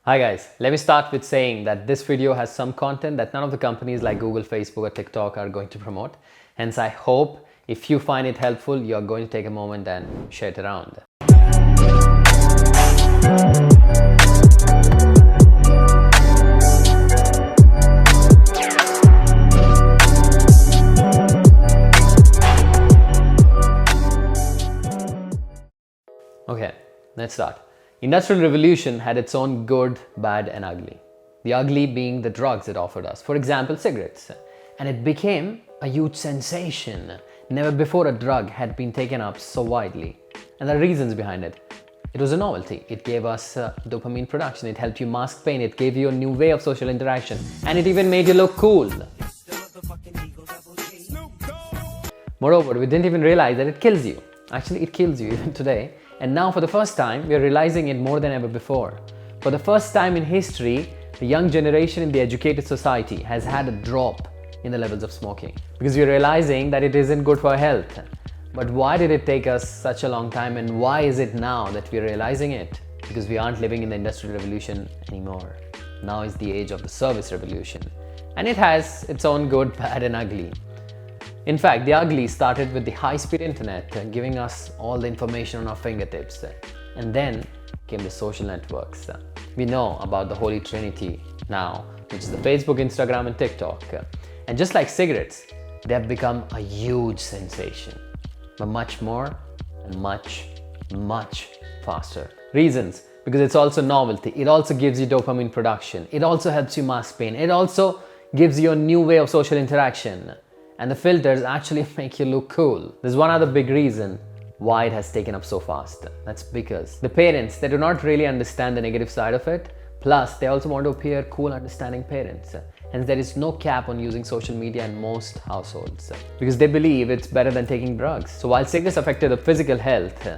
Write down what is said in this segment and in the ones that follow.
Hi guys, let me start with saying that this video has some content that none of the companies like Google, Facebook or TikTok are going to promote. Hence, I hope if you find it helpful, you're going to take a moment and share it around. Okay, let's start. Industrial Revolution had its own good, bad and ugly. The ugly being the drugs it offered us, for example cigarettes. And it became a huge sensation. Never before a drug had been taken up so widely. And there are reasons behind it. It was a novelty. It gave us dopamine production. It helped you mask pain. It gave you a new way of social interaction. And it even made you look cool. Moreover, we didn't even realize that it kills you. Actually, it kills you even today. And now for the first time, we are realizing it more than ever before. For the first time in history, the young generation in the educated society has had a drop in the levels of smoking. Because we are realizing that it isn't good for our health. But why did it take us such a long time, and why is it now that we are realizing it? Because we aren't living in the Industrial Revolution anymore. Now is the age of the service revolution. And it has its own good, bad and ugly. In fact, the ugly started with the high-speed internet, giving us all the information on our fingertips. And then came the social networks. We know about the Holy Trinity now, which is the Facebook, Instagram and TikTok. And just like cigarettes, they have become a huge sensation. But much more and much faster. Reasons: because it's also novelty. It also gives you dopamine production. It also helps you mask pain. It also gives you a new way of social interaction. And the filters actually make you look cool. There's one other big reason why it has taken up so fast. That's because the parents, they do not really understand the negative side of it. Plus, they also want to appear cool, understanding parents. Hence, there is no cap on using social media in most households because they believe it's better than taking drugs. So while cigarettes affected the physical health,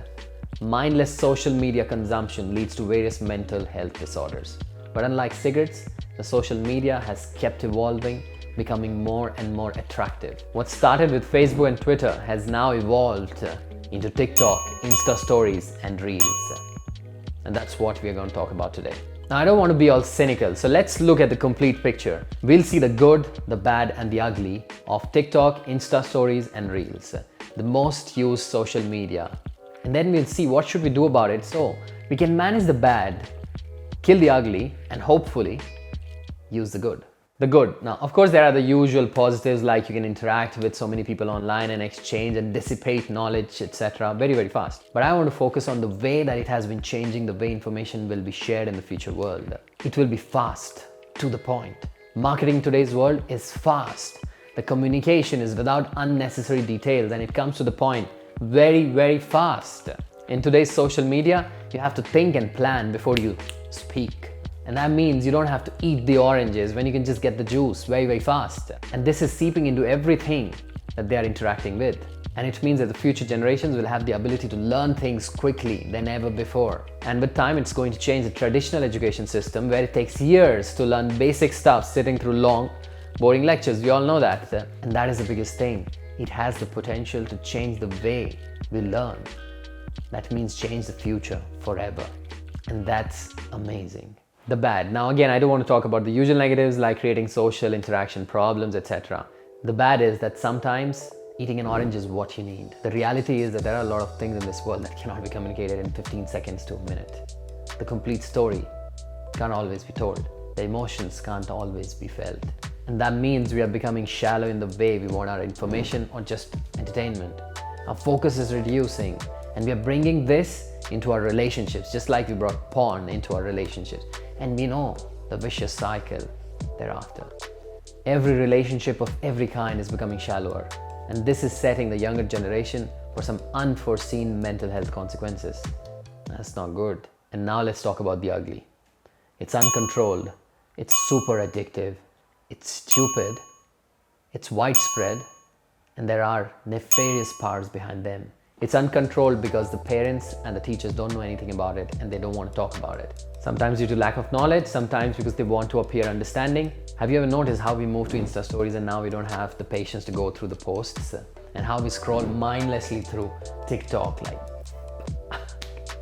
mindless social media consumption leads to various mental health disorders. But unlike cigarettes, the social media has kept evolving, becoming more and more attractive. What started with Facebook and Twitter has now evolved into TikTok, Insta stories and Reels. And that's what we are going to talk about today. Now, I don't want to be all cynical, so let's look at the complete picture. We'll see the good, the bad and the ugly of TikTok, Insta stories and Reels, the most used social media. And then we'll see what should we do about it so we can manage the bad, kill the ugly and hopefully use the good. The good. Now, of course, there are the usual positives like you can interact with so many people online and exchange and dissipate knowledge, etc. very fast. But I want to focus on the way that it has been changing the way information will be shared in the future world. It will be fast, to the point. Marketing in today's world is fast. The communication is without unnecessary details and it comes to the point very fast. In today's social media, you have to think and plan before you speak. And that means you don't have to eat the oranges when you can just get the juice very fast. And this is seeping into everything that they are interacting with. And it means that the future generations will have the ability to learn things quickly than ever before. And with time, it's going to change the traditional education system where it takes years to learn basic stuff sitting through long, boring lectures. We all know that. And that is the biggest thing. It has the potential to change the way we learn. That means change the future forever. And that's amazing. The bad. Now again, I don't want to talk about the usual negatives like creating social interaction problems, etc. The bad is that sometimes eating an orange is what you need. The reality is that there are a lot of things in this world that cannot be communicated in 15 seconds to a minute. The complete story can't always be told. The emotions can't always be felt. And that means we are becoming shallow in the way we want our information or just entertainment. Our focus is reducing and we are bringing this into our relationships, just like we brought porn into our relationships. And we know the vicious cycle thereafter. Every relationship of every kind is becoming shallower. And this is setting the younger generation for some unforeseen mental health consequences. That's not good. And now let's talk about the ugly. It's uncontrolled. It's super addictive. It's stupid. It's widespread. And there are nefarious powers behind them. It's uncontrolled because the parents and the teachers don't know anything about it and they don't want to talk about it. Sometimes due to lack of knowledge, sometimes because they want to appear understanding. Have you ever noticed how we moved to Insta stories and now we don't have the patience to go through the posts? And how we scroll mindlessly through TikTok like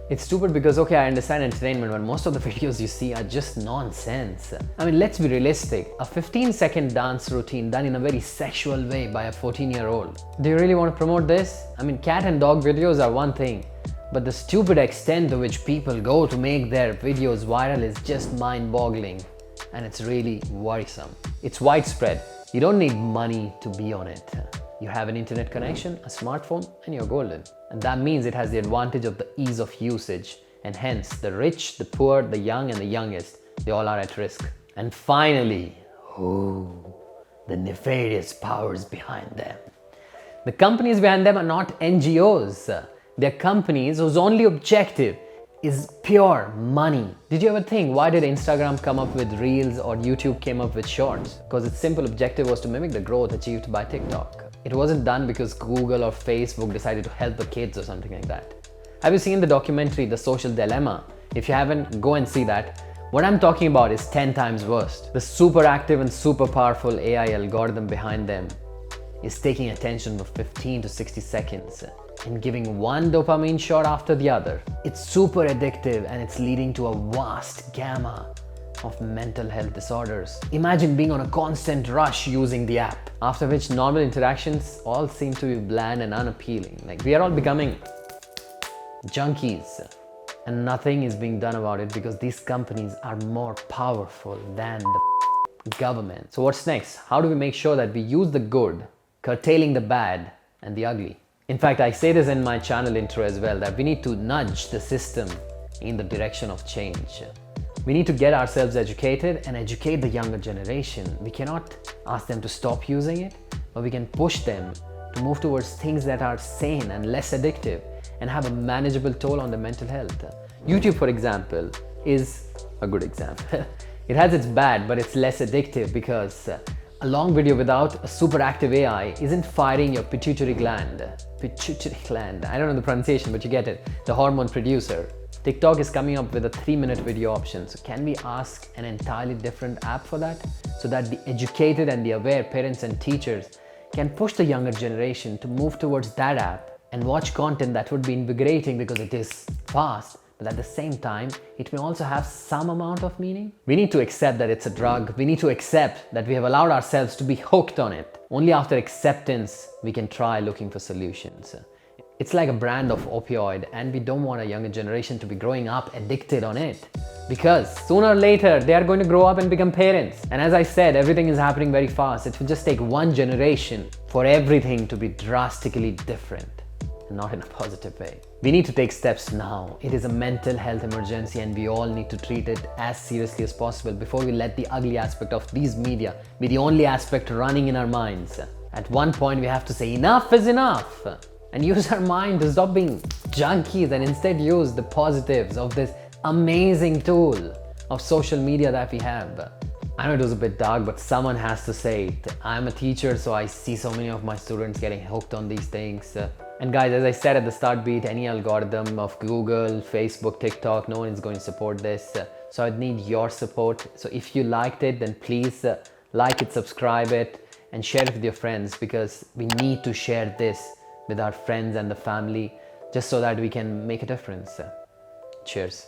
It's stupid because, okay, I understand entertainment, but most of the videos you see are just nonsense. I mean, let's be realistic. A 15-second dance routine done in a very sexual way by a 14-year-old. Do you really want to promote this? I mean, cat and dog videos are one thing, but the stupid extent to which people go to make their videos viral is just mind-boggling. And it's really worrisome. It's widespread. You don't need money to be on it. You have an internet connection, a smartphone, and you're golden. And that means it has the advantage of the ease of usage. And hence, the rich, the poor, the young, and the youngest, they all are at risk. And finally, the nefarious powers behind them. The companies behind them are not NGOs. They're companies whose only objective is pure money. Did you ever think, why did Instagram come up with Reels or YouTube came up with Shorts? Because its simple objective was to mimic the growth achieved by TikTok. It wasn't done because Google or Facebook decided to help the kids or something like that. Have you seen the documentary, The Social Dilemma? If you haven't, go and see that. What I'm talking about is 10 times worse. The super active and super powerful AI algorithm behind them is taking attention for 15 to 60 seconds and giving one dopamine shot after the other. It's super addictive and it's leading to a vast gamma of mental health disorders. Imagine being on a constant rush using the app, after which normal interactions all seem to be bland and unappealing. Like, we are all becoming junkies and nothing is being done about it because these companies are more powerful than the government. So what's next? How do we make sure that we use the good, curtailing the bad and the ugly? In fact, I say this in my channel intro as well, that we need to nudge the system in the direction of change. We need to get ourselves educated and educate the younger generation. We cannot ask them to stop using it, but we can push them to move towards things that are sane and less addictive and have a manageable toll on their mental health. YouTube, for example, is a good example. It has its bad, but it's less addictive because a long video without a super active AI isn't firing your pituitary gland. Pituitary gland, I don't know the pronunciation, but you get it. The hormone producer. TikTok is coming up with a 3-minute video option. So can we ask an entirely different app for that? So that the educated and the aware parents and teachers can push the younger generation to move towards that app and watch content that would be invigorating because it is fast, but at the same time, it may also have some amount of meaning. We need to accept that it's a drug. We need to accept that we have allowed ourselves to be hooked on it. Only after acceptance, we can try looking for solutions. It's like a brand of opioid, and we don't want a younger generation to be growing up addicted on it. Because sooner or later, they are going to grow up and become parents. And as I said, everything is happening very fast. It will just take one generation for everything to be drastically different. Not in a positive way. We need to take steps now. It is a mental health emergency and we all need to treat it as seriously as possible before we let the ugly aspect of these media be the only aspect running in our minds. At one point we have to say enough is enough and use our mind to stop being junkies and instead use the positives of this amazing tool of social media that we have. I know it was a bit dark, but someone has to say it. I'm a teacher, so I see so many of my students getting hooked on these things. And guys, as I said at the start beat, any algorithm of Google, Facebook, TikTok, no one is going to support this. So I'd need your support. So if you liked it, then please like it, subscribe it, and share it with your friends because we need to share this with our friends and the family just so that we can make a difference. Cheers.